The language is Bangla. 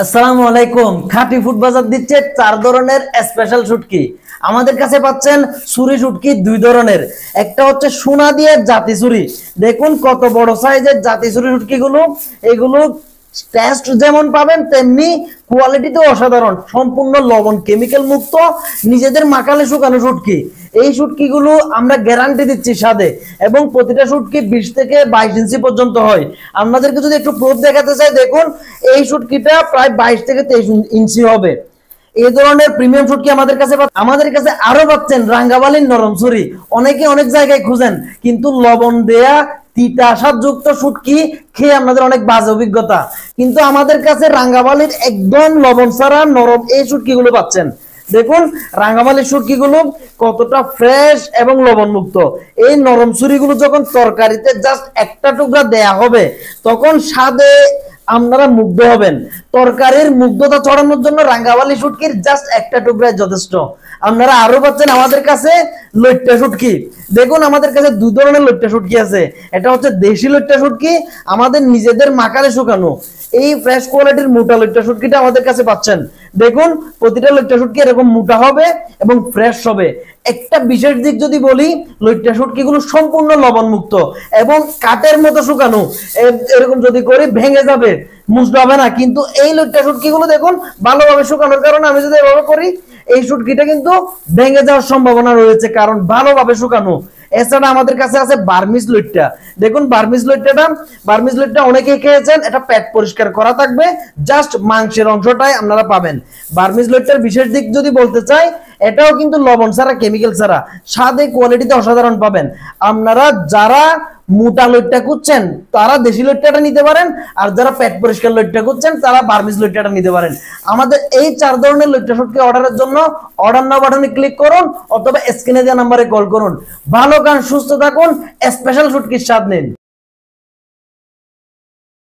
আসসালামু আলাইকুম। খাঁটি ফুড বাজার দিচ্ছে 4 ধরনের স্পেশাল শুটকি। আমাদের কাছে পাচ্ছেন ছুরি শুটকি 2 ধরনের। একটা হচ্ছে সোনা দিয়ে জাতি ছুরি, দেখুন কত বড় সাইজের জাতি ছুরি শুটকিগুলো। এগুলো টেস্ট যেমন পাবেন তেমনি কোয়ালিটিতে অসাধারণ, সম্পূর্ণ লবণ কেমিক্যাল মুক্ত, নিজেদের মাখালে শুকানো শুটকি। এই শুটকিগুলো আমরা গ্যারান্টি দিচ্ছি স্বাদে, এবং প্রতিটা শুটকি 20 থেকে 22 ইঞ্চি পর্যন্ত হয়। আপনাদেরকে যদি একটু প্রুফ দেখাতে চাই, দেখুন এই শুটকিটা প্রায় 22 থেকে 23 ইঞ্চি হবে। এই ধরনের প্রিমিয়াম শুটকি আমাদের কাছে আরো পাচ্ছেন রাঙ্গাবালির নরম ছুরি। অনেকে অনেক জায়গায় খুঁজেন, কিন্তু লবণ দেয়া তিতা স্বাদযুক্ত শুটকি খেয়ে আপনাদের অনেক বাজে অভিজ্ঞতা, কিন্তু আমাদের কাছে রাঙ্গাবালির একদম লবণ ছাড়া নরম এই শুটকিগুলো পাচ্ছেন। দেখুন রাঙ্গামালির শুটকিগুলো কতটা ফ্রেশ এবং লবণ মুক্ত। এই নরম ছুরিগুলো যখন তরকারিতে জাস্ট একটা টুকরা দেয়া হবে, তখন স্বাদে আপনারা মুগ্ধ হবেন। তরকারির মুগ্ধতা ছড়ানোর জন্য রাঙ্গাবালি শুটকির জাস্ট একটা টুকরাই যথেষ্ট। আপনারা আরো পাচ্ছেন আমাদের কাছে লইট্টা শুটকি। দেখুন আমাদের কাছে 2 ধরনের লইট্টা শুটকি আছে। এটা হচ্ছে দেশি লইট্টা শুটকি, আমাদের নিজেদের মাখালে শুকানো। এই ফ্রেশ কোয়ালিটির মোটা লইট্টা শুটকিটা আমাদের কাছে পাচ্ছেন। দেখুন প্রতিটা লইট্টা শুটকি এরকম মোটা হবে এবং ফ্রেশ হবে। একটা বিশেষ দিক যদি বলি, লইট্টা শুটকিগুলো সম্পূর্ণ লবণ মুক্ত এবং কাঠের মতো শুকানো। এরকম যদি করি ভেঙে যাবে, মুছতে হবে না। কিন্তু এই লইট্টা শুটকিগুলো দেখুন ভালোভাবে শুকানোর কারণে, আমি যদি এভাবে করি, এই শুটকিটা কিন্তু ভেঙে যাওয়ার সম্ভাবনা রয়েছে, কারণ ভালোভাবে শুকানো। এছাড়া আমাদের কাছে আছে বার্মিজ লইট্টা। দেখুন বার্মিজ লইট্টা অনেকেই খেয়েছেন, এটা পেট পরিষ্কার করা থাকবে, জাস্ট মাংসের অংশটাই আপনারা পাবেন। বার্মিজ লইট্টার বিশেষ দিক যদি বলতে চাই, এটাও কিন্তু লবণ ছাড়া কেমিক্যাল ছাড়া, স্বাদে কোয়ালিটিতে অসাধারণ পাবেন। আপনারা যারা মোটা লইট্টা খুঁজছেন তারা দেশি লইট্টাটা নিতে পারেন, আর যারা পেট পরিষ্কার লইট্টা খুঁজছেন তারা বার্মিজ লইট্টাটা নিতে পারেন। আমাদের এই 4 ধরনের লইট্টা শুটকি অর্ডারের জন্য অর্ডার নাও বাটনে ক্লিক করুন, অথবা স্ক্রিনে দেওয়া নম্বরে কল করুন। ভালো খান, সুস্থ থাকুন, স্পেশাল শুটকির স্বাদ নিন।